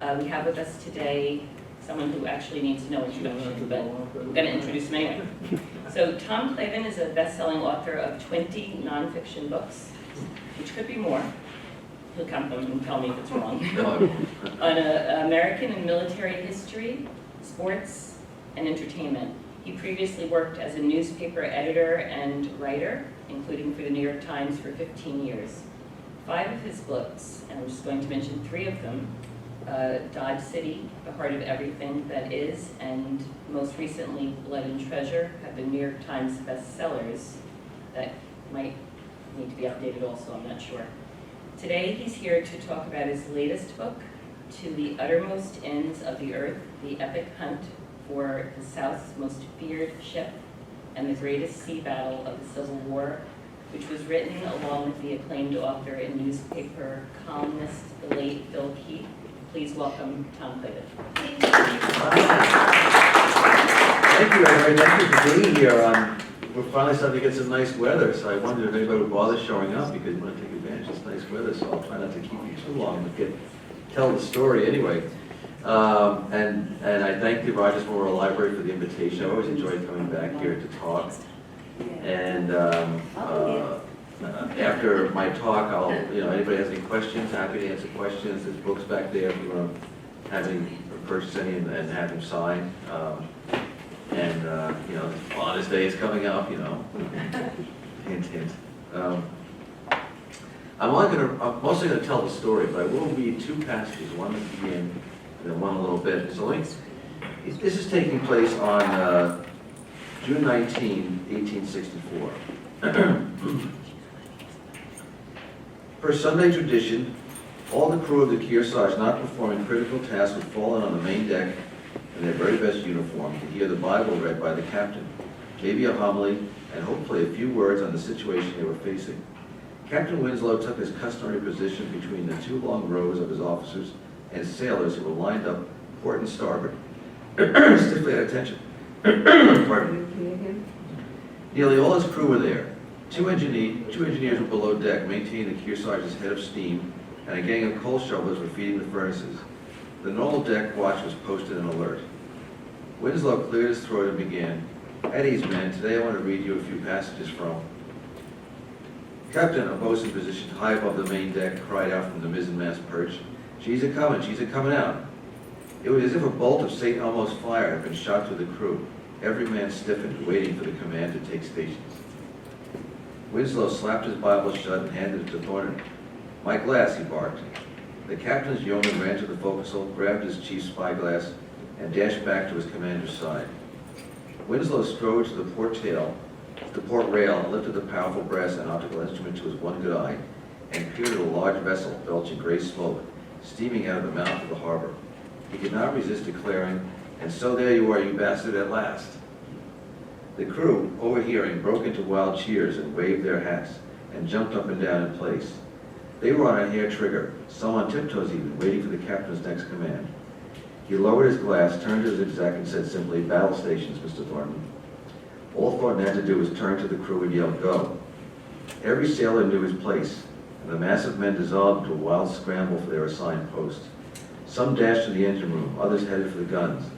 We have with us today someone who actually needs no introduction, but I'm going to introduce him anyway. So Tom Clavin is a best-selling author of 20 nonfiction books, which could be more. He'll count them and tell me if it's wrong. On American and military history, sports, and entertainment. He previously worked as a newspaper editor and writer, including for the New York Times for 15 years. 5 of his books, and I'm just going to mention 3 of them, Dodge City, The Heart of Everything That Is, and most recently, Blood and Treasure, have been New York Times bestsellers that might need to be updated also, I'm not sure. Today, he's here to talk about his latest book, To the Uttermost Ends of the Earth, the Epic Hunt for the South's Most Feared Ship and the Greatest Sea Battle of the Civil War, which was written along with the acclaimed author and newspaper columnist, the late Phil Keith. Please welcome Tom Clavin. Thank you, everybody. Thank you for being here. We're finally starting to get some nice weather, so I wondered if anybody would bother showing up because you want to take advantage of this nice weather, so I'll try not to keep you too long, but tell the story anyway. And I thank the Rogers Memorial Library for the invitation. I always enjoyed coming back here to talk. And after my talk, anybody has any questions, happy to answer questions. There's books back there if you want to have any, purchase any and have them signed. Father's Day is coming up, hint, hint. I'm mostly going to tell the story, but I will read 2 passages, one at the beginning and then one a little bit. So this is taking place on June 19, 1864. Per Sunday tradition, all the crew of the Kearsarge not performing critical tasks would fall in on the main deck in their very best uniform to hear the Bible read by the captain, maybe a homily, and hopefully a few words on the situation they were facing. Captain Winslow took his customary position between the 2 long rows of his officers and sailors who were lined up port and starboard, stiffly at attention. Pardon. Nearly all his crew were there. 2 engineers were below deck, maintaining the Kearsarge's head of steam, and a gang of coal shovelers were feeding the furnaces. The normal deck watch was posted and alert. Winslow cleared his throat and began, "At ease, men. Today I want to read you a few passages from..." Captain, a boatswain positioned high above the main deck, cried out from the mizzenmast perch, "She's a-comin', she's a-comin' out." It was as if a bolt of St. Elmo's fire had been shot through the crew. Every man stiffened, waiting for the command to take stations. Winslow slapped his Bible shut and handed it to Thornton. "My glass," he barked. The captain's yeoman ran to the forecastle, grabbed his chief's spyglass, and dashed back to his commander's side. Winslow strode to the port rail, and lifted the powerful brass and optical instrument to his one good eye, and peered at a large vessel belching gray smoke, steaming out of the mouth of the harbor. He could not resist declaring, "And so there you are, you bastard, at last." The crew, overhearing, broke into wild cheers and waved their hats, and jumped up and down in place. They were on a hair trigger, some on tiptoes even, waiting for the captain's next command. He lowered his glass, turned to his exec, and said simply, "Battle stations, Mr. Thornton." All Thornton had to do was turn to the crew and yell, "Go." Every sailor knew his place, and the mass of men dissolved into a wild scramble for their assigned posts. Some dashed to the engine room, others headed for the guns.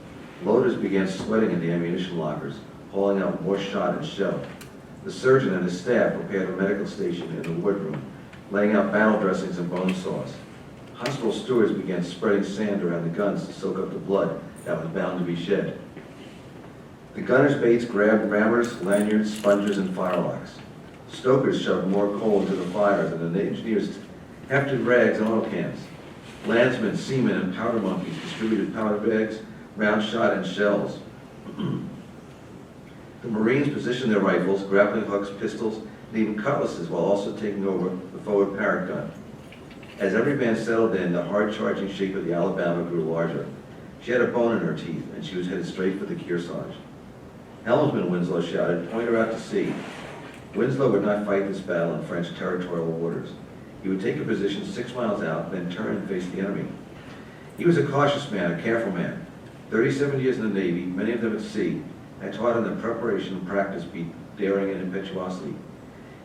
Loaders began sweating in the ammunition lockers, hauling out more shot and shell. The surgeon and his staff prepared a medical station in the wardroom, laying out battle dressings and bone saws. Hospital stewards began spreading sand around the guns to soak up the blood that was bound to be shed. The gunners' baits grabbed rammers, lanyards, spongers, and firelocks. Stokers shoved more coal into the fires, and the engineers hefted rags and oil cans. Landsmen, seamen, and powder monkeys distributed powder bags, round shot, and shells. The Marines positioned their rifles, grappling hooks, pistols, and even cutlasses, while also taking over the forward Parrott gun. As every man settled in, the hard-charging shape of the Alabama grew larger. She had a bone in her teeth, and she was headed straight for the Kearsarge. "Helmsman," Winslow shouted, "point her out to sea." Winslow would not fight this battle in French territorial waters. He would take a position 6 miles out, then turn and face the enemy. He was a cautious man, a careful man. 37 years in the Navy, many of them at sea, had taught him that preparation and practice beat daring and impetuosity.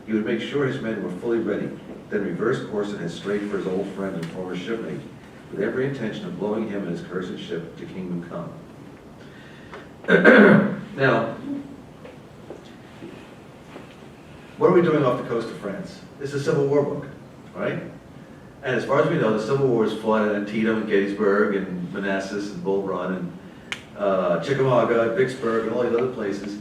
He would make sure his men were fully ready, then reverse course and head straight for his old friend and former shipmate, with every intention of blowing him and his cursed ship to kingdom come. Now, what are we doing off the coast of France? It's a Civil War book, right? And as far as we know, the Civil War was fought at Antietam and Gettysburg and Manassas and Bull Run and Chickamauga and Vicksburg and all these other places.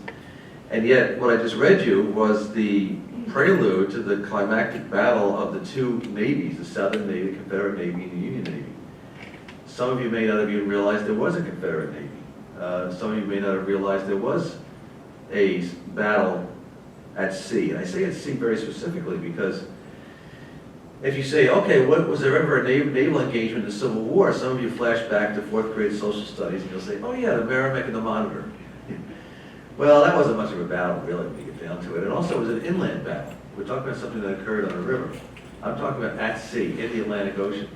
And yet, what I just read you was the prelude to the climactic battle of the two navies, the Southern Navy, the Confederate Navy, and the Union Navy. Some of you may not have even realized there was a Confederate Navy. Some of you may not have realized there was a battle at sea. And I say at sea very specifically because if you say, okay, was there ever a naval engagement in the Civil War? Some of you flash back to fourth grade social studies and you'll say, oh yeah, the Merrimack and the Monitor. Well, that wasn't much of a battle, really, when you get down to it. And also, it was an inland battle. We're talking about something that occurred on a river. I'm talking about at sea, in the Atlantic Ocean.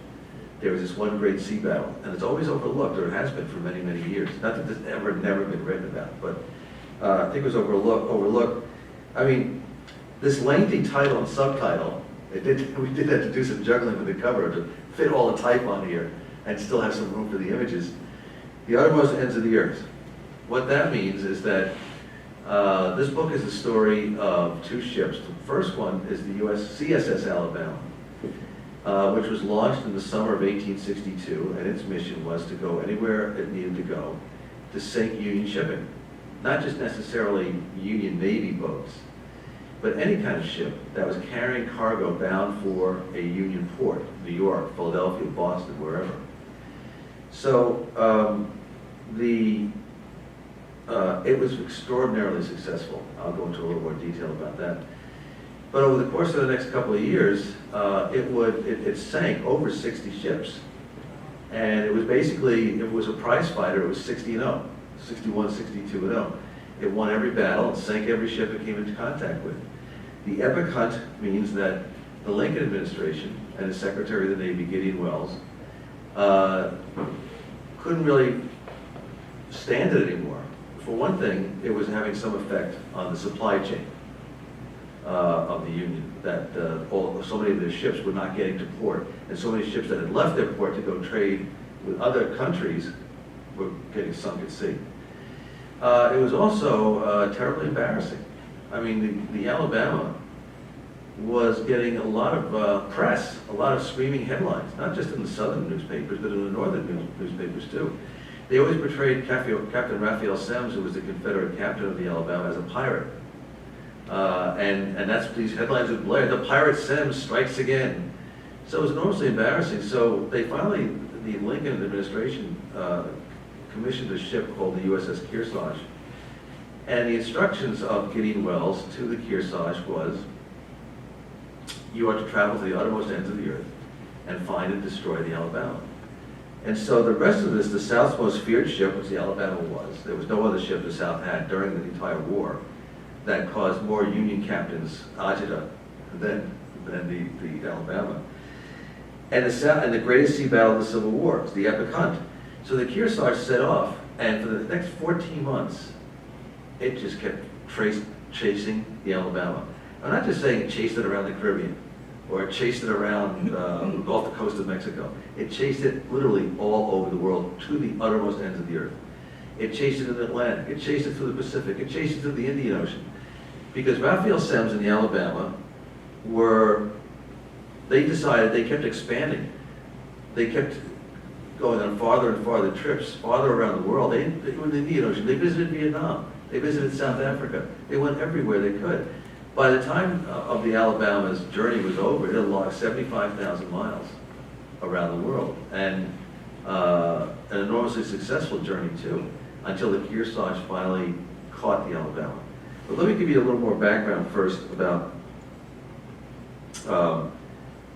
There was this one great sea battle, and it's always overlooked, or it has been for many, many years. Not that this never been written about, but I think it was overlooked. I mean, this lengthy title and subtitle, we did have to do some juggling with the cover to fit all the type on here and still have some room for the images. The Uttermost Ends of the Earth. What that means is that this book is the story of two ships. The first one is the CSS Alabama, which was launched in the summer of 1862, and its mission was to go anywhere it needed to go to sink Union shipping. Not just necessarily Union Navy boats, but any kind of ship that was carrying cargo bound for a Union port, New York, Philadelphia, Boston, wherever. So it was extraordinarily successful. I'll go into a little more detail about that. But over the course of the next couple of years, it sank over 60 ships. And it was basically, if it was a prize fighter, it was 60-0, 61, 62-0. It won every battle and sank every ship it came into contact with. The epic hunt means that the Lincoln administration and the Secretary of the Navy, Gideon Welles, couldn't really stand it anymore. For one thing, it was having some effect on the supply chain of the Union, that so many of their ships were not getting to port, and so many ships that had left their port to go trade with other countries were getting sunk at sea. It was also terribly embarrassing. I mean, the Alabama was getting a lot of press, a lot of screaming headlines, not just in the southern newspapers, but in the northern newspapers too. They always portrayed Captain Raphael Sims, who was the Confederate captain of the Alabama, as a pirate. And that's these headlines would blare, "The pirate Sims strikes again." So it was enormously embarrassing. So they finally, the Lincoln administration commissioned a ship called the USS Kearsarge. And the instructions of Gideon Welles to the Kearsarge was, you are to travel to the uttermost ends of the earth and find and destroy the Alabama. And so the rest of this, the South's most feared ship, which the Alabama was, there was no other ship the South had during the entire war that caused more Union captains agita than the Alabama. And the greatest sea battle of the Civil War was the epic hunt. So the Kearsarge set off, and for the next 14 months, it just kept chasing the Alabama. I'm not just saying it chased it around the Caribbean, or it chased it around off the coast of Mexico. It chased it literally all over the world to the uttermost ends of the earth. It chased it in the Atlantic. It chased it through the Pacific. It chased it through the Indian Ocean. Because Raphael Sims and the Alabama they decided, they kept expanding. They kept going on farther and farther trips, farther around the world. They were in the Indian Ocean. They visited Vietnam. They visited South Africa. They went everywhere they could. By the time of the Alabama's journey was over, it had logged 75,000 miles around the world, and an enormously successful journey too, until the Kearsarge finally caught the Alabama. But let me give you a little more background first about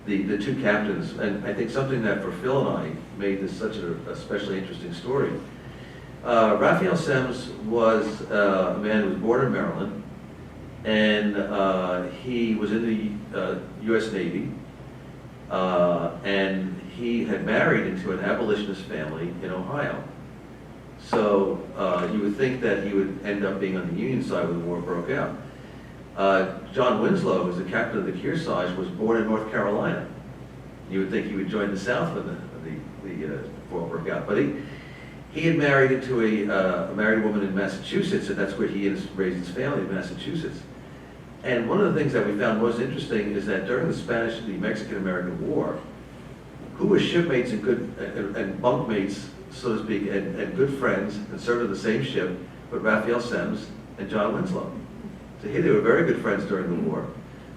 the two captains, and I think something that for Phil and I made this such an especially interesting story. Raphael Sims was a man who was born in Maryland, and he was in the U.S. Navy, and he had married into an abolitionist family in Ohio. So you would think that he would end up being on the Union side when the war broke out. John Winslow, who's the captain of the Kearsarge, was born in North Carolina. You would think he would join the South when the war broke out. But he had married into a married woman in Massachusetts, and that's where he raised his family, in Massachusetts. And one of the things that we found most interesting is that during the Mexican-American War, who were shipmates and and bunkmates, so to speak, and good friends, and served on the same ship, but Raphael Sims and John Winslow. So here they were very good friends during the war,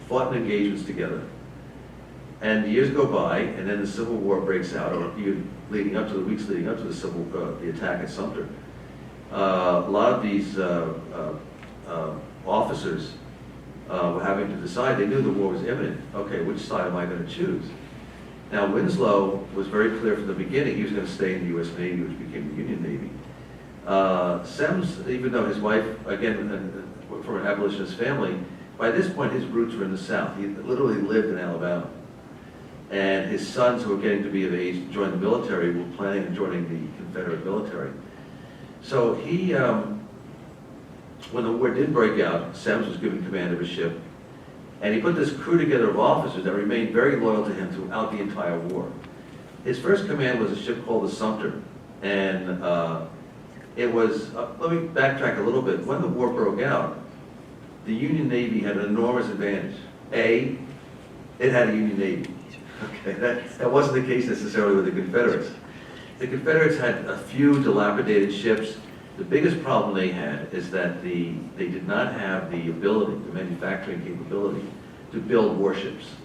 fought in engagements together. And years go by, and then the Civil War breaks out, or even weeks leading up to the attack at Sumter. A lot of these officers were having to decide. They knew the war was imminent. Okay, which side am I going to choose? Now, Winslow was very clear from the beginning he was going to stay in the U.S. Navy, which became the Union Navy. Sims, even though his wife, again, from an abolitionist family, by this point his roots were in the South. He literally lived in Alabama. And his sons, who were getting to be of age to join the military, were planning on joining the Confederate military. So he, when the war did break out, Sims was given command of a ship, and he put this crew together of officers that remained very loyal to him throughout the entire war. His first command was a ship called the Sumter, and it was, let me backtrack a little bit. When the war broke out, the Union Navy had an enormous advantage. A, it had a Union Navy. Okay, that wasn't the case necessarily with the Confederates. The Confederates had a few dilapidated ships. The biggest problem they had is that they did not have the ability, the manufacturing capability, to build warships.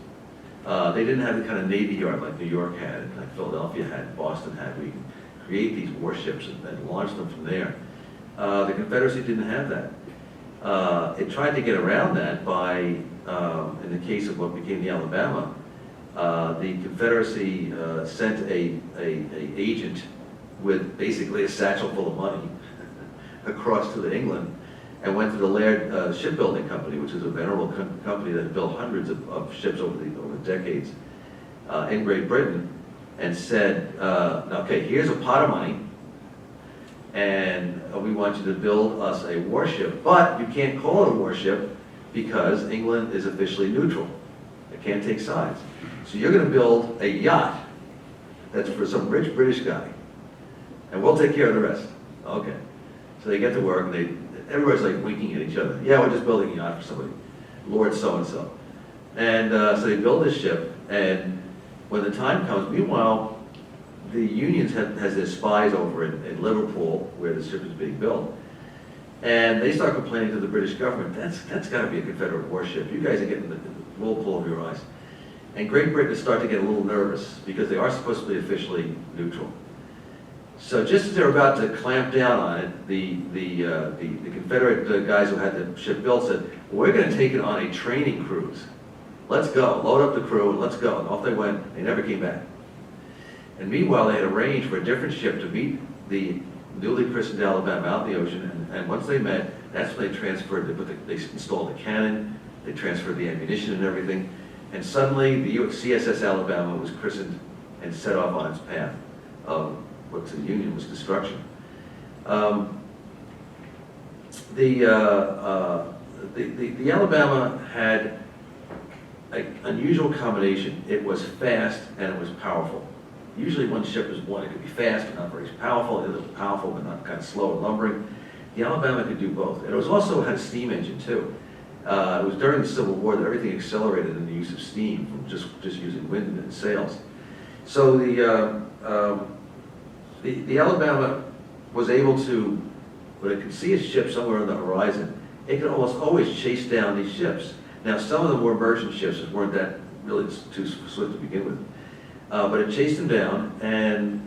They didn't have the kind of Navy yard like New York had, like Philadelphia had, Boston had. We can create these warships and launch them from there. The Confederacy didn't have that. It tried to get around that by, in the case of what became the Alabama, the Confederacy sent a agent with basically a satchel full of money across to England and went to the Laird Shipbuilding Company, which is a venerable company that had built hundreds of ships over decades in Great Britain, and said, okay, here's a pot of money, and we want you to build us a warship, but you can't call it a warship because England is officially neutral. It can't take sides. So you're going to build a yacht that's for some rich British guy, and we'll take care of the rest. Okay. So they get to work, and everybody's like winking at each other. Yeah, we're just building a yacht for somebody, Lord so-and-so. And so they build this ship, and when the time comes, meanwhile, the Unions has their spies over in Liverpool, where the ship is being built, and they start complaining to the British government, that's got to be a Confederate warship. You guys are getting the wool pulled over your eyes. And Great Britain is starting to get a little nervous because they are supposed to be officially neutral. So just as they're about to clamp down on it, the Confederate guys who had the ship built said, we're going to take it on a training cruise. Let's go, load up the crew, and let's go. And off they went. They never came back. And meanwhile, they had arranged for a different ship to meet the newly christened Alabama out in the ocean. And once they met, that's when they transferred, they installed the cannon, they transferred the ammunition and everything. And suddenly, the CSS Alabama was christened and set off on its path of what to the Union was destruction. The Alabama had an unusual combination. It was fast and it was powerful. Usually one ship is one. It could be fast but not very powerful. It was powerful but not kind of slow and lumbering. The Alabama could do both. And it was also had a steam engine too. It was during the Civil War that everything accelerated in the use of steam from just using wind and sails. So the Alabama was able to, when it could see a ship somewhere on the horizon, it could almost always chase down these ships. Now, some of them were merchant ships that weren't that really too swift to begin with. But it chased them down, and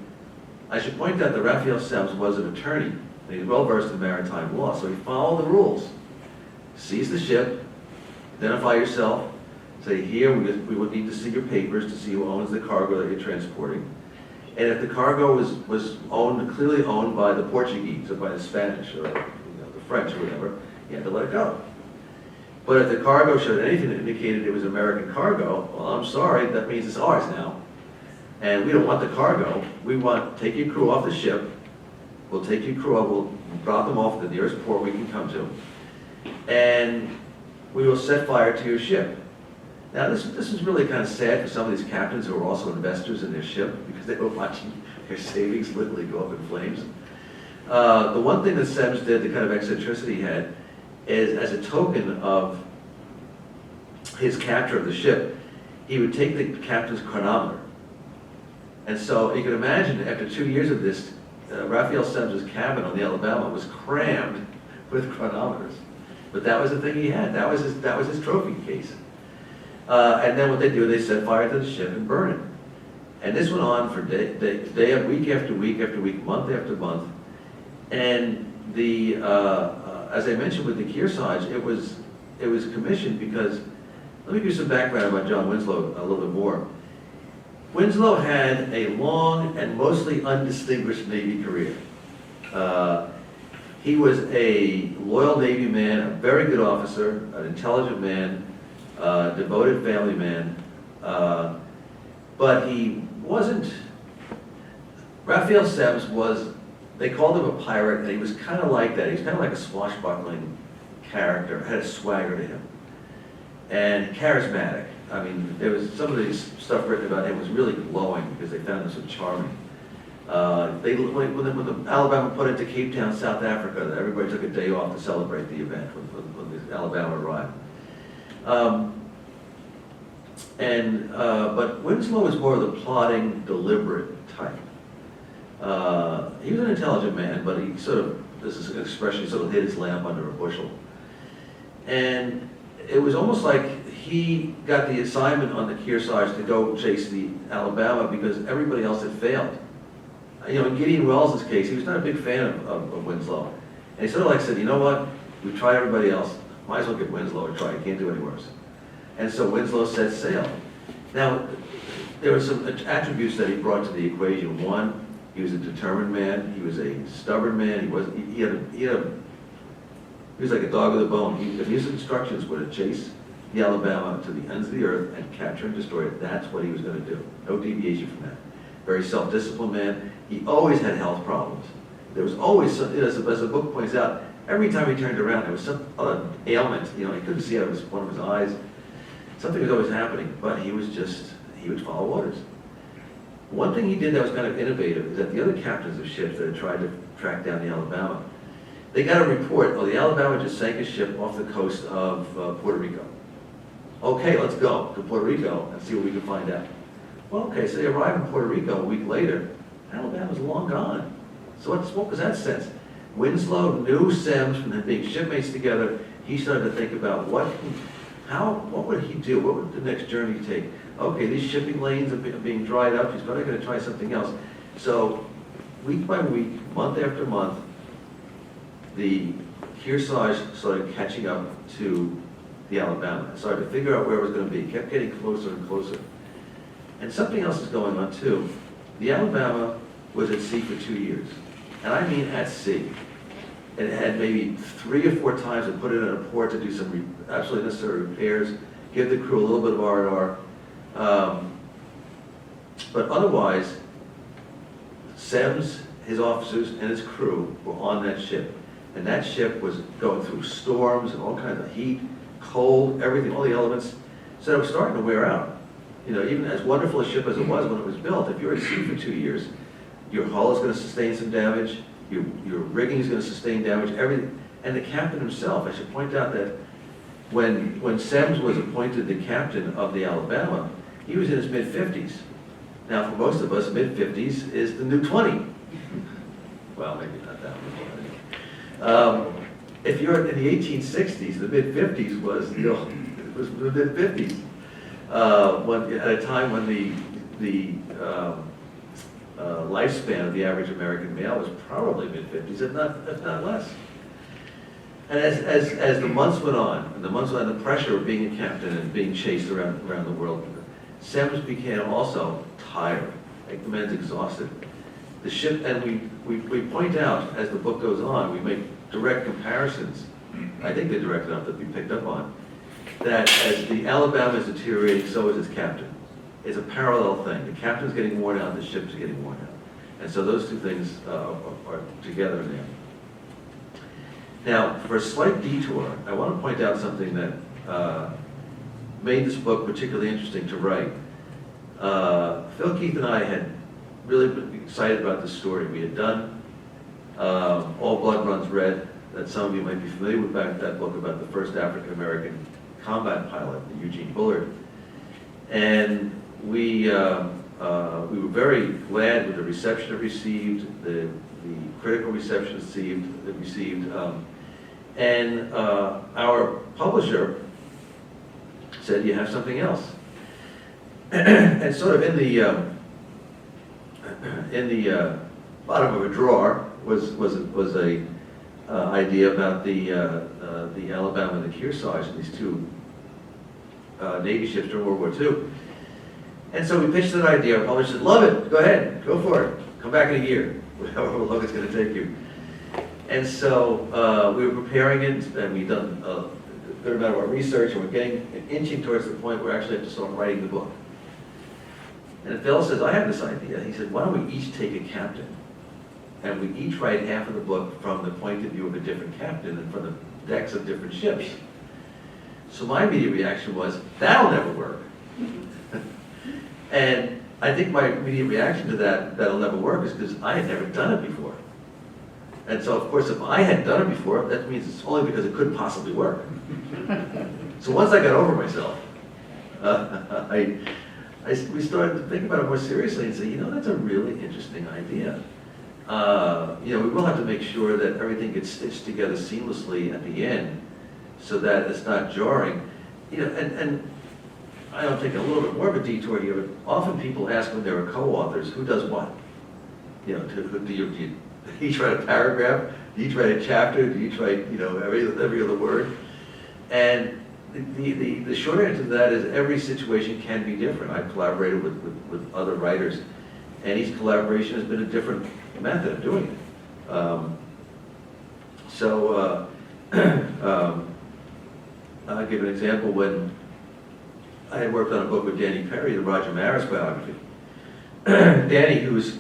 I should point out that Raphael Sims was an attorney, and he's well versed in maritime law, so he followed the rules. Seize the ship, identify yourself, say, here, we would need to see your papers to see who owns the cargo that you're transporting. And if the cargo was clearly owned by the Portuguese or by the Spanish or the French or whatever, you had to let it go. But if the cargo showed anything that indicated it was American cargo, well, I'm sorry, that means it's ours now. And we don't want the cargo. We want, take your crew off the ship. We'll take your crew off, we'll drop them off at the nearest port we can come to. And we will set fire to your ship. Now, this is really kind of sad for some of these captains who are also investors in their ship, because they were watching their savings literally go up in flames. The one thing that Sims did, the kind of eccentricity he had, is as a token of his capture of the ship, he would take the captain's chronometer. And so you can imagine, after 2 years of this, Raphael Sims' cabin on the Alabama was crammed with chronometers. But that was the thing he had. That was his trophy case. And then what they do, they set fire to the ship and burn it. And this went on for week after week after week, month after month. And the as I mentioned with the Kearsarge, it was commissioned because, let me give you some background about John Winslow a little bit more. Winslow had a long and mostly undistinguished Navy career. He was a loyal Navy man, a very good officer, an intelligent man, devoted family man, but he wasn't, Raphael Sims was, they called him a pirate, and he was kind of like that. He was kind of like a swashbuckling character, had a swagger to him, and charismatic. I mean, there was some of the stuff written about him was really glowing because they found him so charming. When the Alabama put into Cape Town, South Africa, everybody took a day off to celebrate the event when the Alabama arrived. But Winslow was more of the plodding, deliberate type. He was an intelligent man, but he sort of, this is an expression, he sort of hid his lamp under a bushel. And it was almost like he got the assignment on the Kearsarge to go chase the Alabama because everybody else had failed. You know, in Gideon Wells's case, he was not a big fan of Winslow. And he sort of like said, you know what, we've tried everybody else, might as well get Winslow and try, it can't do any worse. And so Winslow set sail. Now, there were some attributes that he brought to the equation. One, he was a determined man, he was a stubborn man, he was like a dog with a bone. His instructions were to chase the Alabama to the ends of the earth and capture and destroy it. That's what he was going to do. No deviation from that. Very self-disciplined man. He always had health problems. There was always, as the book points out, every time he turned around, there was some other ailment. You know, he couldn't see out of one of his eyes. Something was always happening, but he would follow orders. One thing he did that was kind of innovative is that the other captains of ships that had tried to track down the Alabama, they got a report, oh, the Alabama just sank a ship off the coast of Puerto Rico. Okay, let's go to Puerto Rico and see what we can find out. Well, okay, so they arrive in Puerto Rico a week later, Alabama's long gone. So what was that sense? Winslow knew Sims from being shipmates together. He started to think about what would he do? What would the next journey take? Okay, these shipping lanes are being dried up. He's probably going to try something else. So week by week, month after month, the Kearsarge started catching up to the Alabama. Started to figure out where it was going to be. Kept getting closer and closer. And something else is going on too. The Alabama was at sea for 2 years. And I mean at sea. And it had maybe 3 or 4 times to put it in a port to do some absolutely necessary repairs, give the crew a little bit of R&R. But otherwise, Sims, his officers, and his crew were on that ship. And that ship was going through storms and all kinds of heat, cold, everything, all the elements. So it was starting to wear out. You know, even as wonderful a ship as it was when it was built, if you're at sea for 2 years, your hull is going to sustain some damage, your rigging is going to sustain damage, everything. And the captain himself, I should point out that when Sims was appointed the captain of the Alabama, he was in his mid-50s. Now, for most of us, mid-50s is the new 20. Well, maybe not that much. If you're in the 1860s, the mid-50s was, it was the mid-50s. At a time when the lifespan of the average American male was probably mid-50s, if not less. And as the months went on, and the pressure of being a captain and being chased around the world, Sims became also tired. Like the man's exhausted. The ship, and we point out as the book goes on, we make direct comparisons. I think they're direct enough that we picked up on. That as the Alabama is deteriorating, so is its captain. It's a parallel thing. The captain's getting worn out, the ship's getting worn out. And so those two things are together there. Now, for a slight detour, I want to point out something that made this book particularly interesting to write. Phil, Keith, and I had really been excited about this story. We had done All Blood Runs Red, that some of you might be familiar with, that book about the first African-American combat pilot, Eugene Bullard. And we were very glad with the reception it received, the critical reception it received. And our publisher said, "You have something else." And sort of in the bottom of a drawer was a idea about the Alabama and the Kearsarge, and these two Navy ships during World War II. And so we pitched that idea. Our publisher said, "Love it, go ahead, go for it. Come back in a year, however long it's going to take you." And so we were preparing it, and we'd done a good amount of our research, and we're inching towards the point where we actually have to start writing the book. And Phil says, "I have this idea." He said, "Why don't we each take a captain, and we each write half of the book from the point of view of a different captain and from the decks of different ships?" So my immediate reaction was, "That'll never work." And I think my immediate reaction to that'll never work, is because I had never done it before. And so, of course, if I had done it before, that means it's only because it couldn't possibly work. So once I got over myself, we started to think about it more seriously and say, that's a really interesting idea. We will have to make sure that everything gets stitched together seamlessly at the end so that it's not jarring. And I don't take a little bit more of a detour here, but often people ask when there are co-authors, who does what? Do you each write a paragraph? Do you each write a chapter? Do you each write, every other word? And the short answer to that is every situation can be different. I've collaborated with other writers, and each collaboration has been a different method of doing it. I'll give an example. When I had worked on a book with Danny Perry, the Roger Maris biography. Danny, who's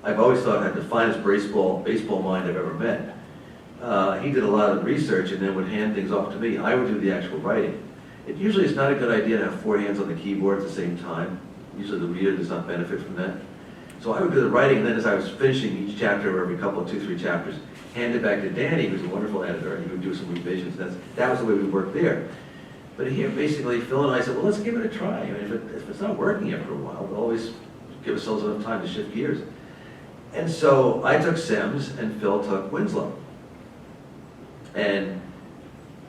I've always thought had the finest baseball mind I've ever met. He did a lot of research and then would hand things off to me. I would do the actual writing. It usually is not a good idea to have four hands on the keyboard at the same time. Usually the reader does not benefit from that. So I would do the writing, and then as I was finishing each chapter, or every couple, 2-3 chapters, hand it back to Danny, who's a wonderful editor, and he would do some revisions. That was the way we worked there. But here, basically, Phil and I said, well, let's give it a try. If it's not working after a while, we'll always give ourselves enough time to shift gears. And so I took Sims, and Phil took Winslow. And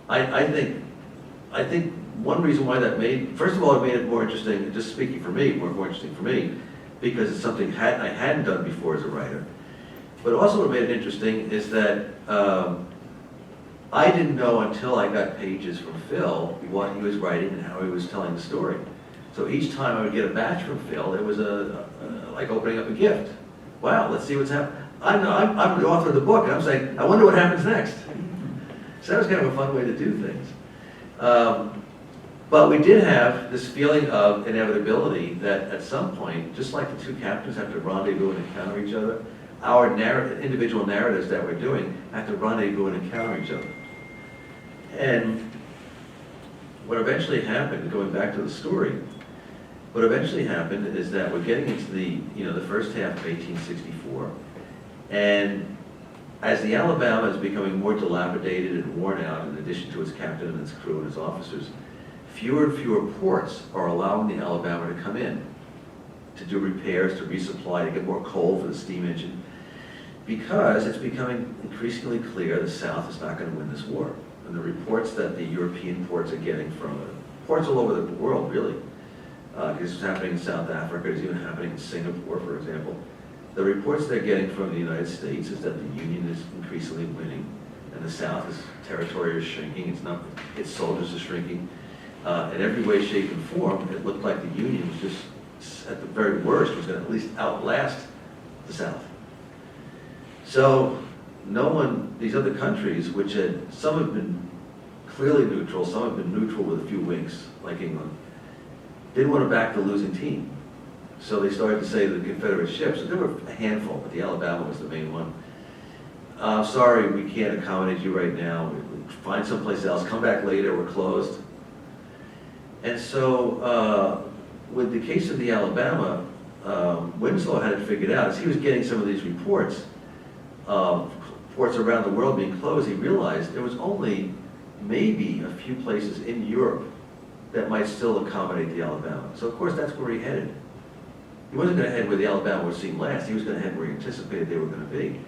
I think one reason why that first of all, it made it more interesting, just speaking for me, more interesting for me, because it's something I hadn't done before as a writer. But also what made it interesting is that I didn't know until I got pages from Phil what he was writing and how he was telling the story. So each time I would get a batch from Phil, it was like opening up a gift. Wow, let's see what's happening. I'm the author of the book, and I'm saying, I wonder what happens next. So that was kind of a fun way to do things. But we did have this feeling of inevitability that at some point, just like the two captains have to rendezvous and encounter each other, our individual narratives that we're doing have to rendezvous and encounter each other. And what eventually happened, going back to the story, what eventually happened is that we're getting into the first half of 1864, and as the Alabama is becoming more dilapidated and worn out, in addition to its captain and its crew and its officers, fewer and fewer ports are allowing the Alabama to come in to do repairs, to resupply, to get more coal for the steam engine, because it's becoming increasingly clear the South is not going to win this war. And the reports that the European ports are getting from ports all over the world, really, because it's happening in South Africa, it's even happening in Singapore, for example. The reports they're getting from the United States is that the Union is increasingly winning, and the South's territory is shrinking, its soldiers are shrinking. In every way, shape, and form, it looked like the Union was just, at the very worst, was going to at least outlast the South. So these other countries, which some have been clearly neutral, some have been neutral with a few winks, like England, didn't want to back the losing team. So they started to say to the Confederate ships, and there were a handful, but the Alabama was the main one, sorry, we can't accommodate you right now. Find someplace else, come back later, we're closed. And so, with the case of the Alabama, Winslow had it figured out. As he was getting some of these reports of ports around the world being closed, he realized there was only maybe a few places in Europe that might still accommodate the Alabama. So of course that's where he headed. He wasn't going to head where the Alabama was seen last, he was going to head where he anticipated they were going to be.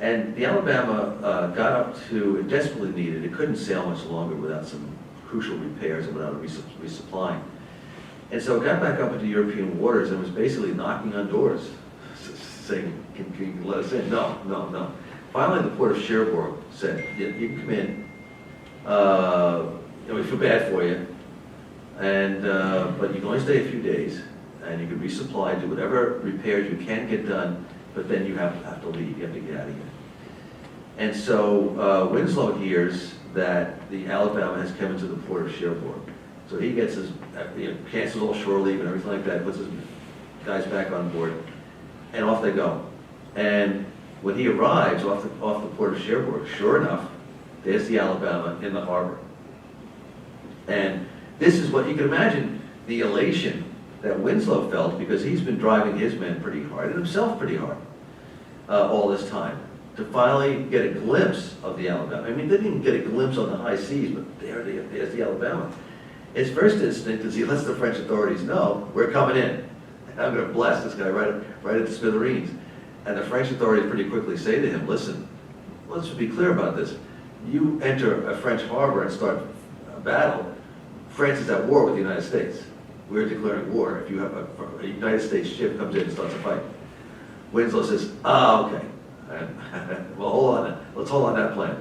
And the Alabama got up to, it desperately needed, it couldn't sail much longer without some crucial repairs and without resupplying. And so it got back up into European waters and was basically knocking on doors, saying, can you let us in? No, no, no. Finally, the port of Cherbourg said, you can come in, we feel bad for you, and but you can only stay a few days, and you can resupply, do whatever repairs you can get done, but then you have to leave, you have to get out of here. And so Winslow hears that the Alabama has come into the port of Cherbourg. So he gets his, cancels all shore leave and everything like that, puts his guys back on board, and off they go. And when he arrives off the port of Cherbourg, sure enough, there's the Alabama in the harbor. And this is what you can imagine, the elation that Winslow felt, because he's been driving his men pretty hard, and himself pretty hard, all this time, to finally get a glimpse of the Alabama. I mean, didn't even get a glimpse on the high seas, but there's the Alabama. His first instinct is he lets the French authorities know, we're coming in. And I'm going to blast this guy right at the smithereens. And the French authorities pretty quickly say to him, listen, let's be clear about this. You enter a French harbor and start a battle, France is at war with the United States. We're declaring war if you have a United States ship comes in and starts a fight. Winslow says, okay. Well, hold on. Let's hold on that plan.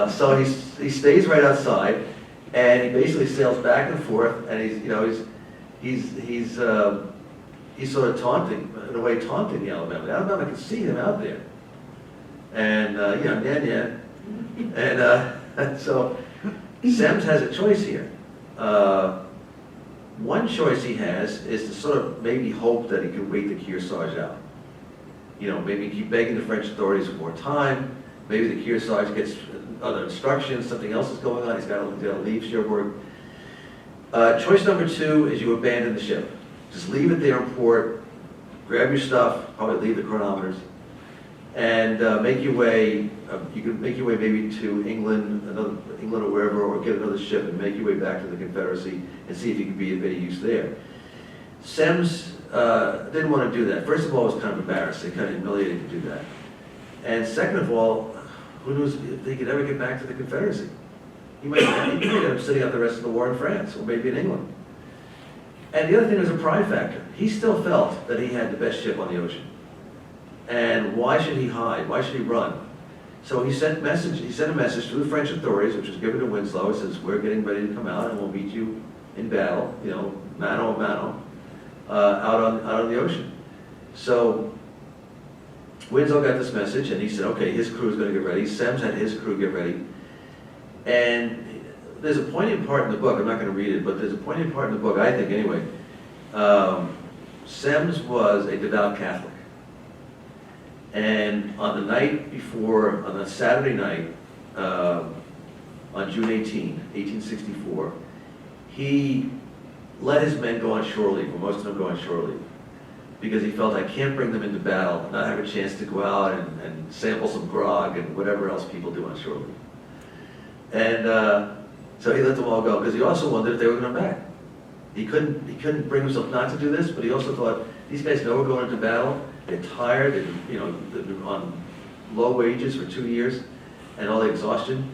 So he stays right outside, and he basically sails back and forth, and he's sort of taunting, in a way taunting the Alabama. The Alabama can see him out there, and and so Sims has a choice here. One choice he has is to sort of maybe hope that he can wait the Kearsarge out. Maybe keep begging the French authorities for more time. Maybe the Kearsarge gets other instructions, something else is going on, he's got to leave Cherbourg. Choice number two is you abandon the ship. Just leave it there in port, grab your stuff, probably leave the chronometers, and make your way, you can make your way maybe to England or wherever, or get another ship and make your way back to the Confederacy and see if you can be of any use there. Sims didn't want to do that. First of all, it was kind of embarrassing, kind of humiliating to do that. And second of all, who knows if they could ever get back to the Confederacy? He might end up sitting out the rest of the war in France, or maybe in England. And the other thing was a pride factor. He still felt that he had the best ship on the ocean. And why should he hide? Why should he run? So he sent a message to the French authorities, which was given to Winslow. He says, we're getting ready to come out and we'll meet you in battle, mano a mano, out on the ocean. So Winslow got this message and he said, okay, his crew is going to get ready. Sims had his crew get ready. And there's a poignant part in the book, I'm not going to read it, but there's a poignant part in the book, I think anyway. Sims was a devout Catholic. And on the night before, on a Saturday night, on June 18, 1864, he let his men go on shore leave, or most of them go on shore leave, because he felt, I can't bring them into battle, not have a chance to go out and sample some grog and whatever else people do on shore leave. And so he let them all go, because he also wondered if they were going to come back. He couldn't bring himself not to do this, but he also thought, these guys know we're going into battle, they're tired, they've been on low wages for 2 years, and all the exhaustion.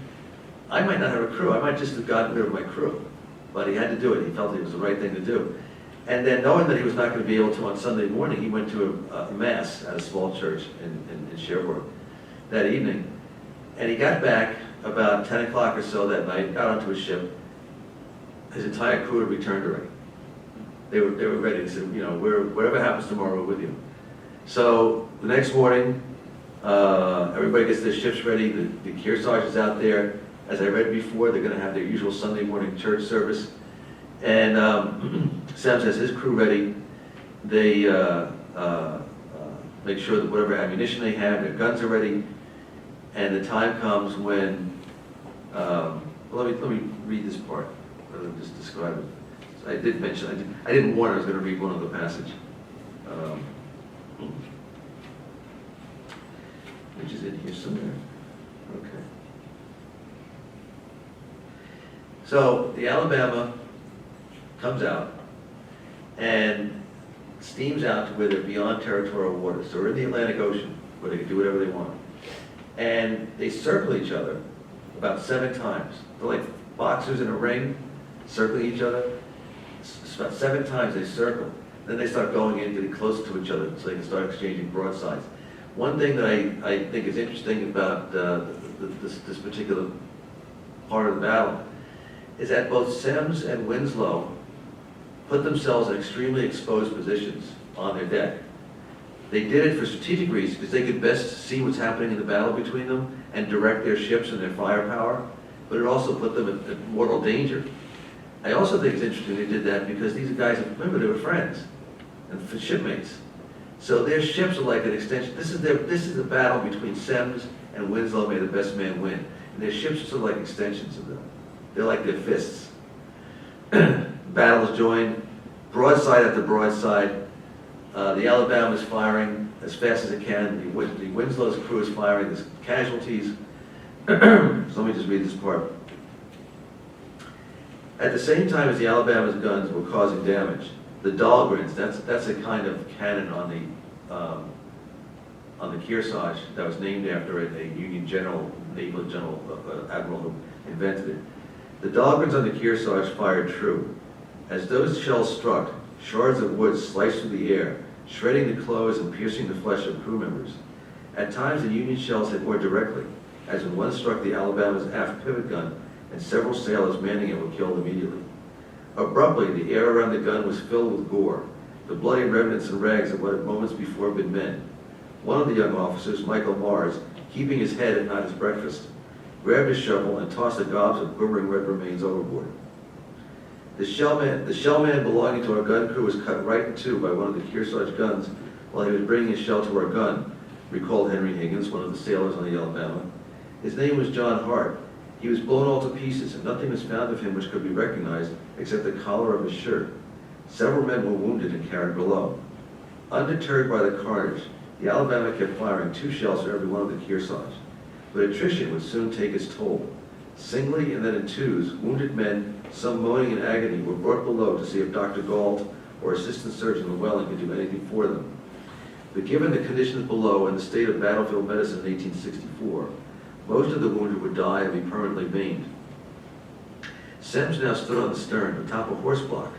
I might not have a crew, I might just have gotten rid of my crew. But he had to do it, he felt it was the right thing to do. And then knowing that he was not going to be able to on Sunday morning, he went to a mass at a small church in Cherbourg that evening. And he got back about 10 o'clock or so that night, got onto his ship. His entire crew had returned already. They were ready. They said, whatever happens tomorrow, we're with you. So the next morning, everybody gets their ships ready. The Kearsarge is out there. As I read before, they're going to have their usual Sunday morning church service. And Sims has his crew ready. They make sure that whatever ammunition they have, their guns are ready, and the time comes when, well, let me read this part, rather than just describe it. So I did mention, I didn't warn I was going to read one other passage, which is in here somewhere. Okay. So the Alabama comes out and steams out to where they're beyond territorial waters. So we're in the Atlantic Ocean, where they can do whatever they want. And they circle each other about 7 times. They're like boxers in a ring, circling each other. It's about 7 times they circle. Then they start going in, getting closer to each other, so they can start exchanging broadsides. One thing that I think is interesting about this particular part of the battle is that both Sims and Winslow put themselves in extremely exposed positions on their deck. They did it for strategic reasons, because they could best see what's happening in the battle between them and direct their ships and their firepower, but it also put them in mortal danger. I also think it's interesting they did that because these guys, remember, they were friends and shipmates. So their ships are like an extension. This is the battle between Sims and Winslow, may the best man win. And their ships are sort of like extensions of them. They're like their fists. Battles joined, broadside after broadside. The Alabama's firing as fast as it can. The Winslow's crew is firing. There's casualties. So let me just read this part. At the same time as the Alabama's guns were causing damage, the Dahlgrens, that's a kind of cannon on the Kearsarge that was named after a Union general, naval general, admiral who invented it. The Dahlgrens on the Kearsarge fired true. As those shells struck, shards of wood sliced through the air, shredding the clothes and piercing the flesh of crew members. At times, the Union shells hit more directly, as when one struck the Alabama's aft pivot gun, and several sailors manning it were killed immediately. Abruptly, the air around the gun was filled with gore, the bloody remnants and rags of what had moments before been men. One of the young officers, Michael Mars, keeping his head and not his breakfast, grabbed his shovel and tossed the gobs of quivering red remains overboard. The shellman belonging to our gun crew was cut right in two by one of the Kearsarge guns while he was bringing his shell to our gun, recalled Henry Higgins, one of the sailors on the Alabama. His name was John Hart. He was blown all to pieces, and nothing was found of him which could be recognized except the collar of his shirt. Several men were wounded and carried below. Undeterred by the carnage, the Alabama kept firing 2 shells for every one of the Kearsarge. But attrition would soon take its toll. Singly and then in twos, wounded men, some moaning in agony, were brought below to see if Dr. Galt or Assistant Surgeon Llewellyn could do anything for them. But given the conditions below and the state of battlefield medicine in 1864, most of the wounded would die and be permanently maimed. Sims now stood on the stern, atop a horse block.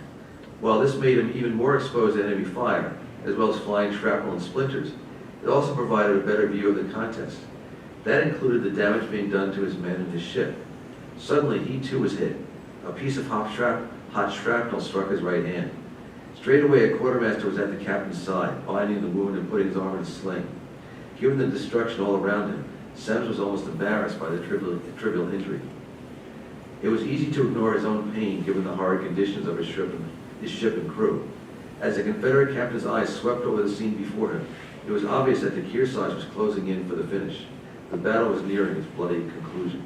While this made him even more exposed to enemy fire, as well as flying shrapnel and splinters, it also provided a better view of the contest. That included the damage being done to his men and his ship. Suddenly, he too was hit. A piece of hot shrapnel struck his right hand. Straight away, a quartermaster was at the captain's side, binding the wound and putting his arm in a sling. Given the destruction all around him, Sims was almost embarrassed by the trivial injury. It was easy to ignore his own pain given the horrid conditions of his ship and crew. As the Confederate captain's eyes swept over the scene before him, it was obvious that the Kearsarge was closing in for the finish. The battle was nearing its bloody conclusion.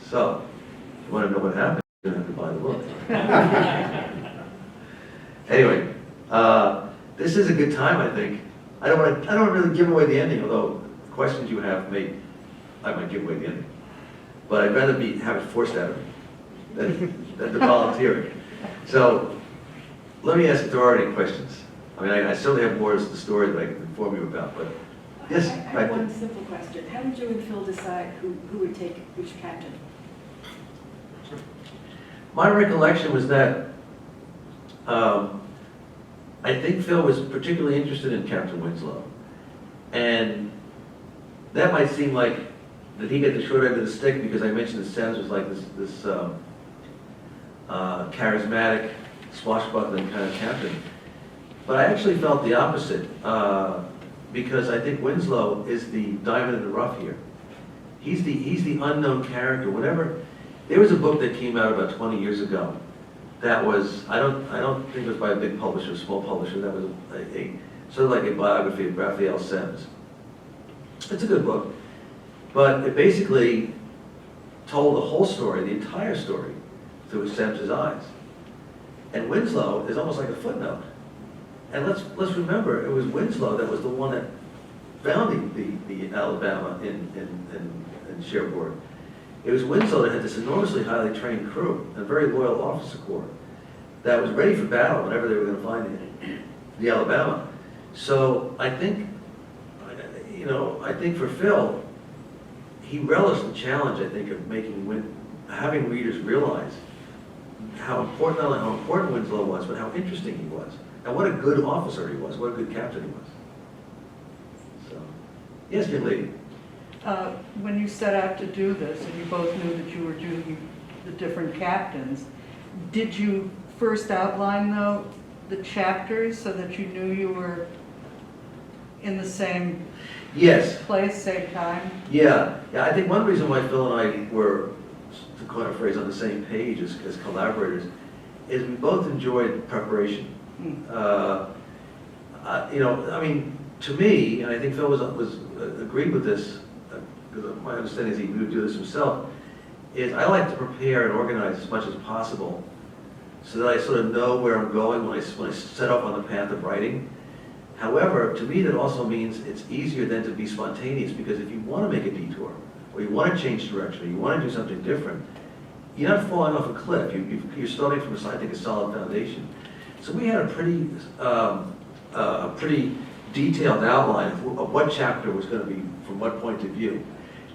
So, if you want to know what happened, you're going to have to buy the book. Anyway, this is a good time, I think. I don't want to really give away the ending, although the questions you have I might give away the ending. But I'd rather have it forced out of me than the volunteering. So, let me ask if there are any questions. I mean, I certainly have more to the story that I can inform you about, but yes. I have one simple question. How did you and Phil decide who would take which captain? My recollection was that I think Phil was particularly interested in Captain Winslow. And that might seem like that he got the short end of the stick because I mentioned that Sims was like this charismatic, swashbuckling kind of captain. But I actually felt the opposite because I think Winslow is the diamond in the rough here. He's the unknown character. There was a book that came out about 20 years ago that was, I don't think it was by a big publisher, a small publisher, that was sort of like a biography of Raphael Sims. It's a good book, but it basically told the whole story, the entire story, through Sims's eyes. And Winslow is almost like a footnote. And let's remember, it was Winslow that was the one that founded the Alabama in Cherbourg. It was Winslow that had this enormously highly trained crew, a very loyal officer corps, that was ready for battle whenever they were going to find the Alabama. So I think, I think for Phil, he relished the challenge, I think, of having readers realize how important, not only how important Winslow was, but how interesting he was, and what a good officer he was, what a good captain he was. So, yes, young lady. When you set out to do this, and you both knew that you were doing the different captains, did you first outline, though, the chapters so that you knew you were in the same place, same time? Yeah, I think one reason why Phil and I were, to coin a phrase, on the same page as collaborators is we both enjoyed preparation. To me, and I think Phil was agreed with this, because my understanding is he would do this himself, is I like to prepare and organize as much as possible so that I sort of know where I'm going when I set off on the path of writing. However, to me that also means it's easier then to be spontaneous, because if you want to make a detour, or you want to change direction, or you want to do something different, you're not falling off a cliff. You're starting from I think, a solid foundation. So we had a pretty detailed outline of what chapter was going to be from what point of view.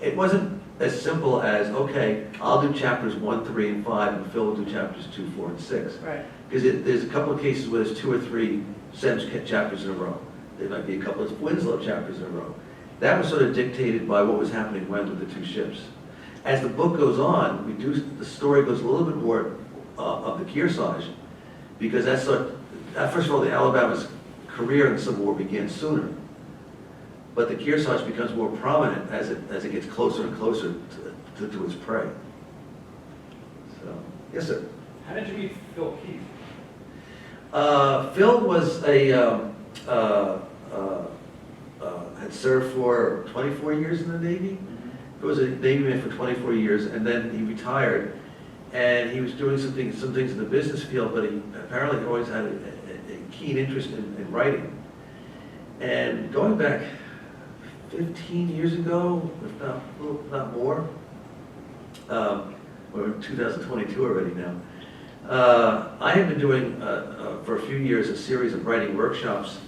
It wasn't as simple as, okay, I'll do chapters 1, 3, and 5, and Phil will do chapters 2, 4, and 6. Right. Because there's a couple of cases where there's 2 or 3 Sims chapters in a row. There might be a couple of Winslow chapters in a row. That was sort of dictated by what was happening when with the 2 ships. As the book goes on, the story goes a little bit more of the Kearsarge, because first of all, the Alabama's career in the Civil War began sooner. But the Kearsarge becomes more prominent as it gets closer and closer to its prey. So, yes, sir. How did you meet Phil Keith? Phil was had served for 24 years in the Navy. He was a Navy man for 24 years, and then he retired. And he was doing some things in the business field, but he apparently always had a keen interest in writing. And going back 15 years ago, if not more, we're in 2022 already now, I have been doing, for a few years, a series of writing workshops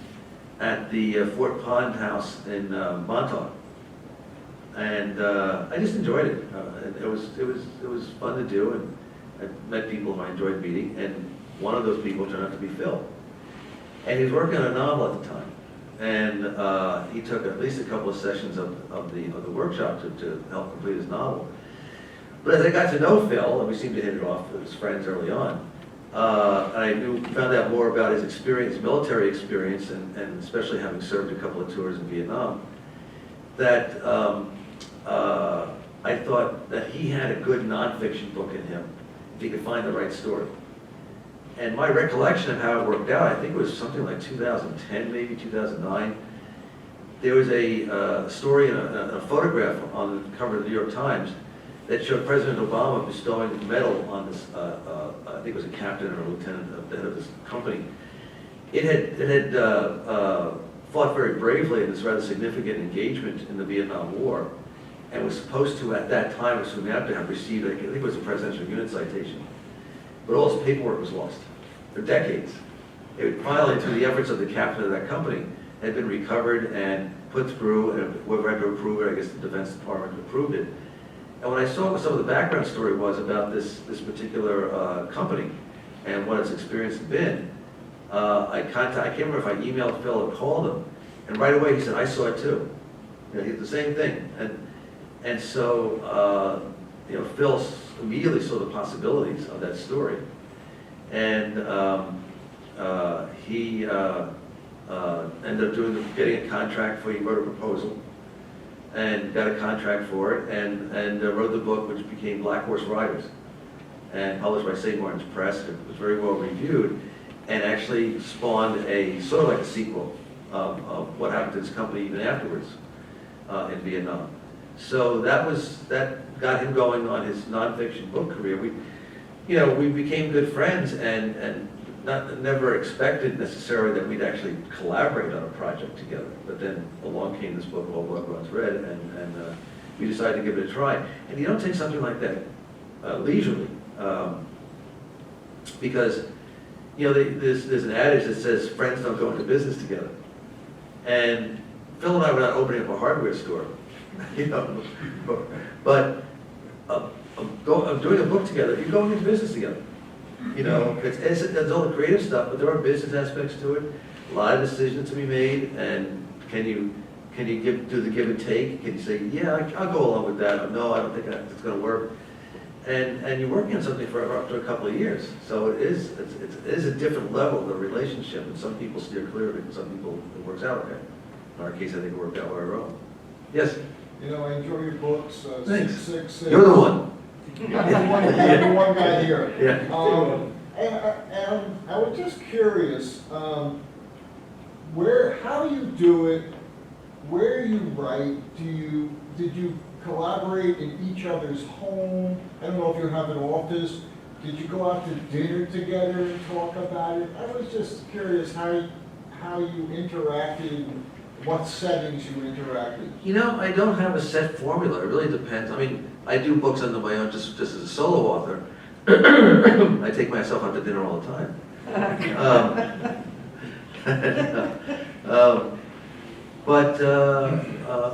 at the Fort Pond House in Montauk. And I just enjoyed it. It was fun to do, and I met people who I enjoyed meeting, and one of those people turned out to be Phil. And he was working on a novel at the time. And he took at least a couple of sessions of the workshop to help complete his novel. But as I got to know Phil, and we seemed to hit it off as friends early on, I found out more about his experience, military experience, and especially having served a couple of tours in Vietnam, that I thought that he had a good nonfiction book in him if he could find the right story. And my recollection of how it worked out, I think it was something like 2010, maybe 2009. There was a story and a photograph on the cover of the New York Times that showed President Obama bestowing a medal on this, I think it was a captain or a lieutenant of the head of this company. It had fought very bravely in this rather significant engagement in the Vietnam War, and was supposed to, at that time, or soon after, have received, I think it was a presidential unit citation. But all his paperwork was lost for decades. It finally, through the efforts of the captain of that company, had been recovered and put through, and whoever had to approve it, I guess the Defense Department approved it. And when I saw what some of the background story was about this particular company and what its experience had been, I can't remember if I emailed Phil or called him, and right away he said, I saw it too. He did the same thing. And so, Phil immediately saw the possibilities of that story. And he ended up getting a contract he wrote a proposal and got a contract for it, and wrote the book, which became Black Horse Riders, and published by St. Martin's Press. It was very well reviewed, and actually spawned a sort of like a sequel of what happened to this company even afterwards in Vietnam. So that got him going on his nonfiction book career. We became good friends and never expected necessarily that we'd actually collaborate on a project together. But then along came this book, All Blood Runs Red, and we decided to give it a try. And you don't take something like that leisurely, because there's an adage that says friends don't go into business together. And Phil and I were not opening up a hardware store, but doing a book together, you're going into business together. It's all the creative stuff, but there are business aspects to it. A lot of decisions to be made, and can you do the give and take? Can you say, yeah, I'll go along with that, or no, I don't think it's going to work? And you're working on something for up to a couple of years, so it is a different level of the relationship, and some people steer clear of it, and some people it works out okay. In our case, I think it worked out on our own. Yes. I enjoy your books. Thanks. 666. You're the one. You're the one guy here. Yeah. And I was just curious, how do you do it? Where you write? Did you collaborate in each other's home? I don't know if you have an office. Did you go out to dinner together and talk about it? I was just curious how you interacted, what settings you interacted. I don't have a set formula. It really depends. I mean, I do books under my own just as a solo author. I take myself out to dinner all the time. But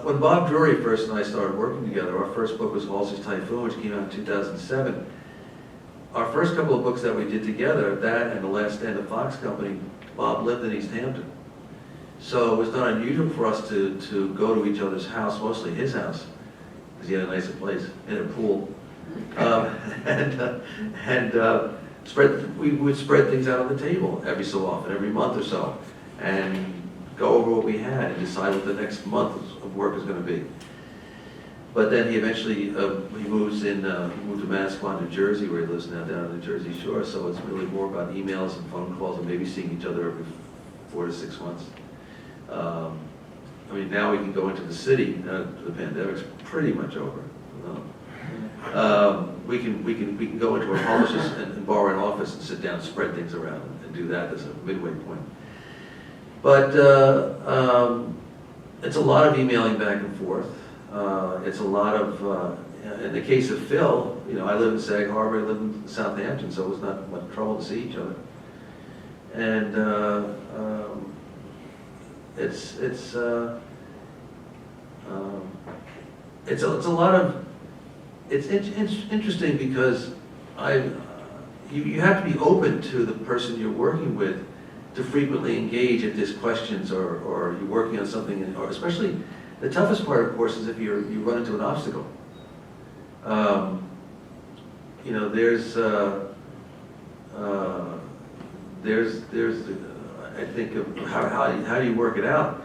when Bob Drury first and I started working together, our first book was Halsey's Typhoon, which came out in 2007. Our first couple of books that we did together, that and The Last Stand of Fox Company, Bob lived in East Hampton. So it was not unusual for us to go to each other's house, mostly his house, because he had a nicer place, and a pool. We would spread things out on the table every so often, every month or so, and go over what we had and decide what the next month of work is going to be. But then he eventually he moved to Manasquan, New Jersey, where he lives now, down on the Jersey Shore. So it's really more about emails and phone calls and maybe seeing each other every 4 to 6 months. Now we can go into the city. The pandemic's pretty much over. We can go into our publishers and borrow an office and sit down, and spread things around, and do that as a midway point. But it's a lot of emailing back and forth. It's a lot of, in the case of Phil, I live in Sag Harbor, I live in Southampton, so it was not much trouble to see each other. And it's a lot of, it's interesting because you have to be open to the person you're working with to frequently engage if there's questions or you're working on something, or especially the toughest part, of course, is if you run into an obstacle. There's I think of how do you work it out.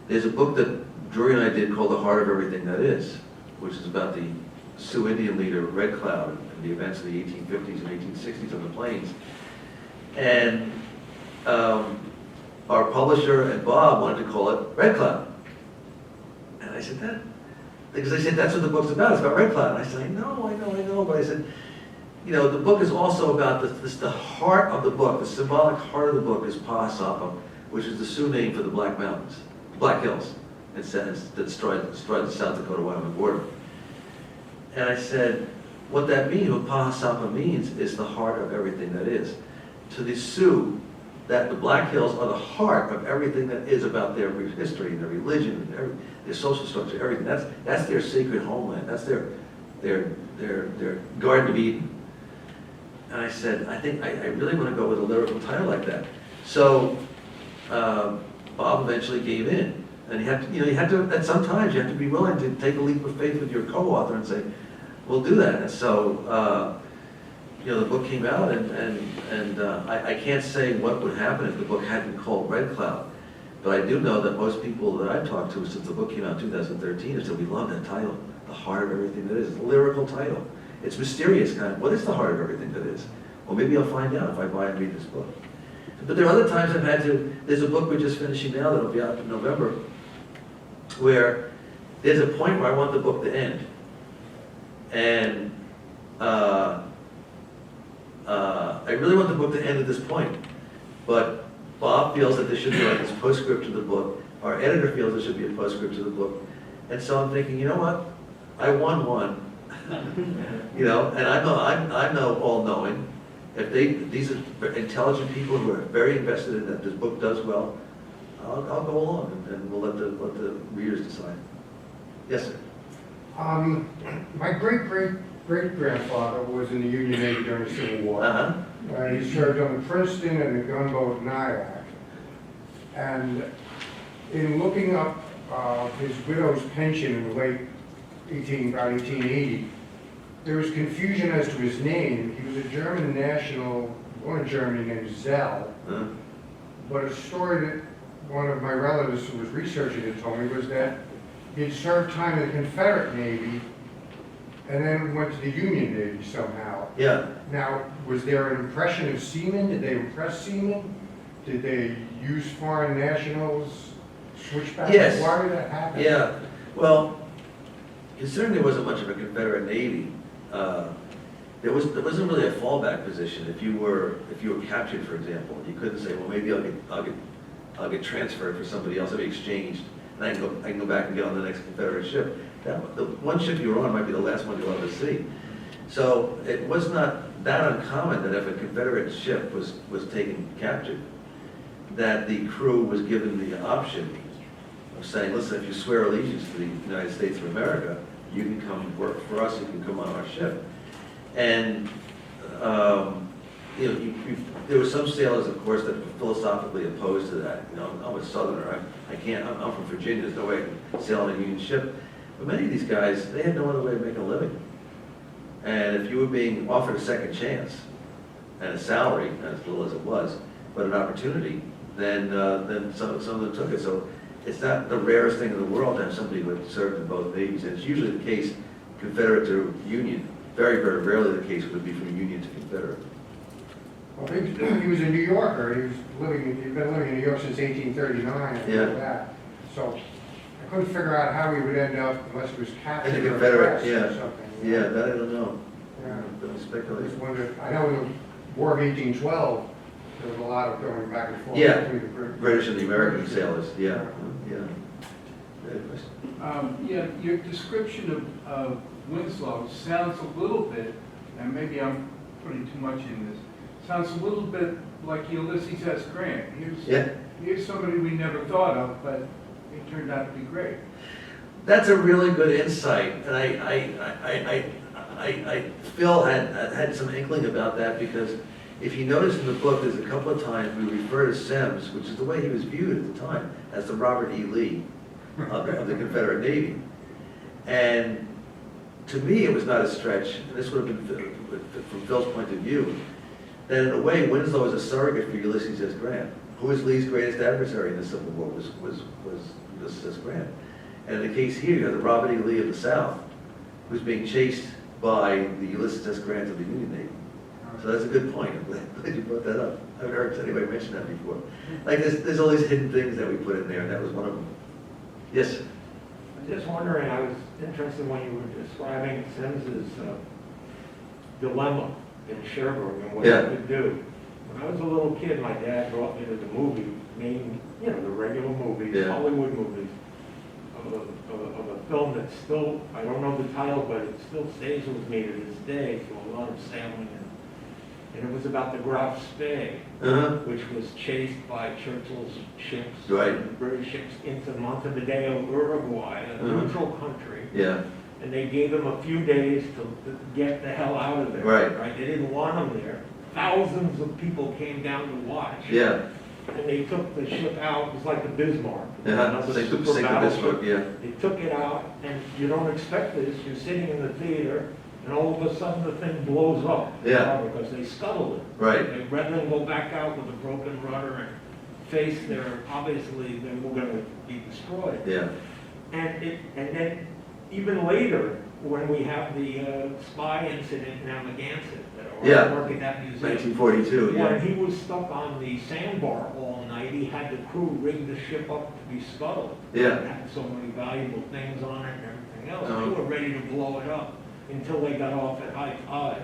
There's a book that Drury and I did called The Heart of Everything That Is, which is about the Sioux Indian leader Red Cloud and the events of the 1850s and 1860s on the plains. And our publisher and Bob wanted to call it Red Cloud. And I said, because they said, that's what the book's about, it's about Red Cloud. And I said, I know, but I said, the book is also about the heart of the book, the symbolic heart of the book is Pahasapa, which is the Sioux name for the Black Mountains, Black Hills, that stride the South Dakota-Wyoming border. And I said, what that means, what Pahasapa means, is the heart of everything that is. To the Sioux, that the Black Hills are the heart of everything that is about their history and their religion, and their social structure, everything. That's their sacred homeland. That's their Garden of Eden. And I said, I think I really want to go with a lyrical title like that. So Bob eventually gave in, and you have to. At sometimes you have to be willing to take a leap of faith with your co-author and say, we'll do that. And so. The book came out, and I can't say what would happen if the book hadn't been called Red Cloud. But I do know that most people that I've talked to since the book came out in 2013 have said, we love that title, The Heart of Everything That Is. It's a lyrical title. It's mysterious, kind of. What is the heart of everything that is? Well, maybe I'll find out if I buy and read this book. But there are other times I've had to, there's a book we're just finishing now that'll be out in November, where there's a point where I want the book to end. And I really want the book to end at this point. But Bob feels that there should be like this postscript to the book. Our editor feels there should be a postscript to the book. And so I'm thinking, you know what? I won one. You know, and I'm no all-knowing. If these are intelligent people who are very invested in that this book does well, I'll go along and we'll let the readers decide. Yes, sir. My great-great-great-grandfather was in the Union Navy during the Civil War. Uh-huh. He served on the Princeton and the gunboat Nyack. And in looking up his widow's pension in the late about 1880, there was confusion as to his name. He was a German national, born in Germany, named Zell. Uh-huh. But a story that one of my relatives who was researching it told me was that he had served time in the Confederate Navy and then went to the Union Navy somehow. Yeah. Now, was there an impression of seamen? Did they impress seamen? Did they use foreign nationals, switchbacks? Yes. Why did that happen? Yeah. Well, considering there wasn't much of a Confederate Navy, there wasn't really a fallback position. If you were captured, for example, you couldn't say, well, maybe I'll get transferred for somebody else. I'll be exchanged, and I can go back and get on the next Confederate ship. The one ship you were on might be the last one you'll ever see. So it was not that uncommon that if a Confederate ship was taken captured, that the crew was given the option of saying, listen, if you swear allegiance to the United States of America, you can come work for us, you can come on our ship. And you know, there were some sailors, of course, that were philosophically opposed to that. You know, I'm a Southerner, I'm from Virginia, there's no way I can sail on a Union ship. But many of these guys, they had no other way of making a living. And if you were being offered a second chance and a salary, as little as it was, but an opportunity, then some of them took it. So it's not the rarest thing in the world to have somebody who had served in both navies. And it's usually the case, Confederate to Union. Very, very rarely the case would be from Union to Confederate. Well, he was a New Yorker. He'd been living in New York since 1839 and all that. So I couldn't figure out how he would end up unless he was captured And the or Confederate, pressed or something. Yeah, that I don't know. Yeah. Don't I just speculate. wondered, I know in the War of 1812, there was a lot of going back and forth Yeah. between the British and the American sailors, yeah. Yeah, your description of Winslow sounds a little bit, and maybe I'm putting too much in this, sounds a little bit like Ulysses S. Grant. Here's somebody we never thought of, but it turned out to be great. That's a really good insight, and Phil had some inkling about that, because if you notice in the book, there's a couple of times we refer to Sims, which is the way he was viewed at the time, as the Robert E. Lee of the Confederate Navy. And to me, it was not a stretch, and this would have been from Phil's point of view, that in a way, Winslow is a surrogate for Ulysses S. Grant. Who was Lee's greatest adversary in the Civil War was Ulysses S. Grant. And in the case here, you have the Robert E. Lee of the South, who's being chased by the Ulysses S. Grant of the Union Navy. So that's a good point. I'm glad you brought that up. I haven't heard anybody mention that before. Like there's all these hidden things that we put in there, and that was one of them. Yes? I'm just wondering, I was interested when you were describing Sims's dilemma in Cherbourg and what he could do. When I was a little kid, my dad brought me to the movie, the regular movies, Hollywood movies, of a film that still, I don't know the title, but it still stays with me to this day, through a lot of sailing. And it was about the Graf Spee, which was chased by Churchill's ships, and British ships, into Montevideo, Uruguay, a neutral country. Yeah. And they gave them a few days to get the hell out of there. Right? They didn't want them there. Thousands of people came down to watch. Yeah. And they took the ship out. It was like the Bismarck. Sink the Bismarck, yeah. They took it out, and you don't expect this. You're sitting in the theater, and all of a sudden the thing blows up. Because they scuttled it. Right. Rather than go back out with a broken rudder and face their, obviously they were going to be destroyed. Yeah. And then even later, when we have the spy incident in Amagansett, Yeah. or work at that museum. 1942, When yeah. he was stuck on the sandbar all night, he had the crew rig the ship up to be scuttled. Yeah. It had so many valuable things on it and everything else. Uh-huh. They were ready to blow it up until they got off at high tide.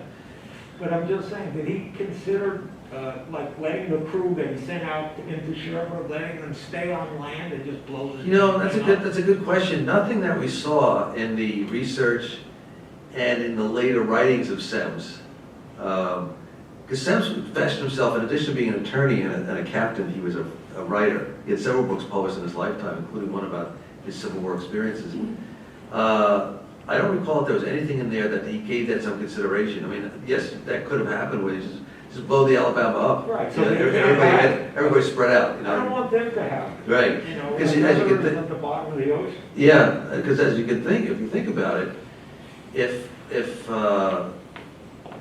But I'm just saying, did he consider, like letting the crew that he sent out into Cherbourg, letting them stay on land and just blow the You know, thing that's a good question. Nothing that we saw in the research and in the later writings of Sims. Because Sims fashioned himself, in addition to being an attorney and a captain, he was a writer. He had several books published in his lifetime, including one about his Civil War experiences. I don't recall if there was anything in there that he gave that some consideration. I mean, yes, that could have happened where he just blow the Alabama up. Right. You know, everybody spread out, you I don't know. want them to happen. Right. You know, Because like as you can others at the bottom of the ocean. Yeah, because as you can think, if you think about it, if the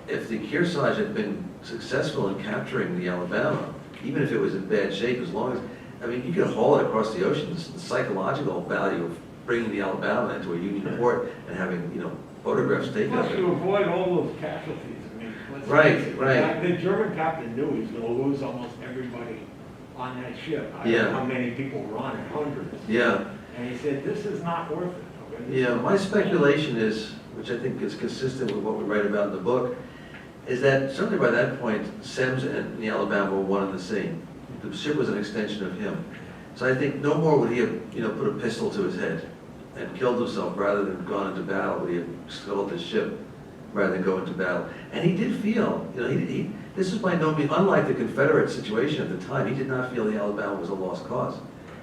Kearsarge had been successful in capturing the Alabama, even if it was in bad shape, as long as, I mean, you could haul it across the ocean, the psychological value of bringing the Alabama into a Union port and having, you know, photographs taken of Plus, it. to avoid all those casualties. I mean, let's Right, face it, right. The German captain knew he was going to lose almost everybody on that ship. I don't Yeah. know how many people were on it, hundreds. Yeah, And he said, this is not worth it. Okay? This yeah, is- my speculation is, which I think is consistent with what we write about in the book, is that certainly by that point, Sims and the Alabama were one and the same. The ship was an extension of him. So I think no more would he have, you know, put a pistol to his head and killed himself rather than gone into battle, would he have scuttled his ship rather than go into battle. And he did feel, you know, this is by no means, unlike the Confederate situation at the time, he did not feel the Alabama was a lost cause.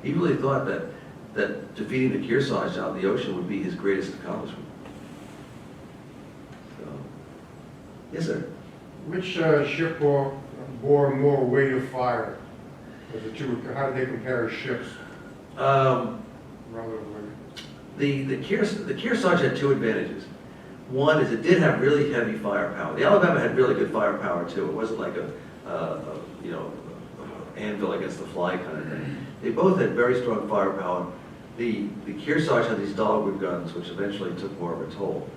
He really thought that defeating the Kearsarge out in the ocean would be his greatest accomplishment. So, yes, sir. Which ship bore more weight of fire? How did they compare as ships relatively? The Kearsarge had two advantages. One is it did have really heavy firepower. The Alabama had really good firepower too. It wasn't like a you know, anvil against the fly kind of thing. They both had very strong firepower. The Kearsarge had these dogwood guns, which eventually took more of a toll.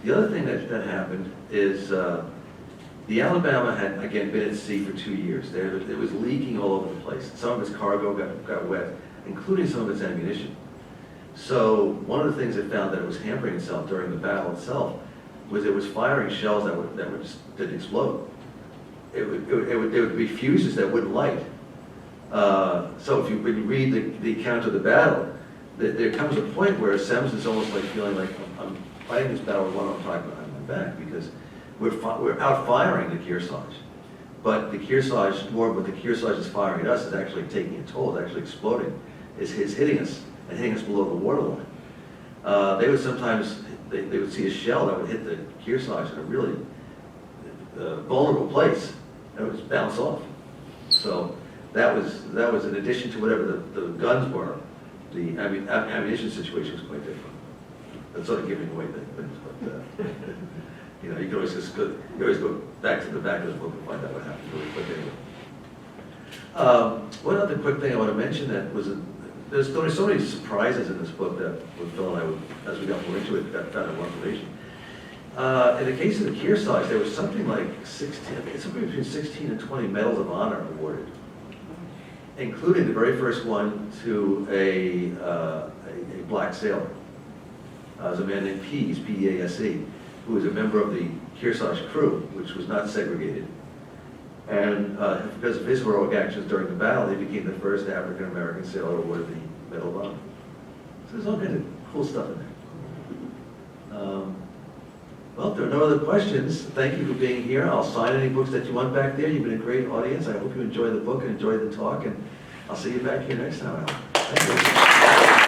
The other thing that happened is the Alabama had, again, been at sea for 2 years. It was leaking all over the place. Some of its cargo got wet, including some of its ammunition. So one of the things it found that it was hampering itself during the battle itself was it was firing shells that didn't explode. It would be fuses that wouldn't light. So when you read the account of the battle, there comes a point where Sims is almost like feeling like I'm fighting this battle with one arm tied behind my back because we're out firing the Kearsarge. But the Kearsarge, more what the Kearsarge is firing at us is actually taking a toll, it's actually exploding. It's hitting us and hitting us below the waterline. They would sometimes, they would see a shell that would hit the Kearsarge in a really vulnerable place and it would just bounce off. So that was in addition to whatever the guns were, the ammunition situation was quite different. That's sort of giving away things, but you know, you can always you always go back to the back of the book and find out what happened really quick anyway. One other quick thing I want to mention that was, there's so many surprises in this book that with Phil and I, as we got more into it, found out more information. In the case of the Kearsarge, there was something like 16, I think it's something between 16 and 20 medals of honor awarded, including the very first one to a black sailor. It was a man named Pease, P-E-A-S-E, who was a member of the Kearsarge crew, which was not segregated. And because of his heroic actions during the battle, he became the first African-American sailor awarded the Medal of Honor. So there's all kinds of cool stuff in there. Well, if there are no other questions, thank you for being here. I'll sign any books that you want back there. You've been a great audience. I hope you enjoy the book and enjoy the talk, and I'll see you back here next time. Thank you.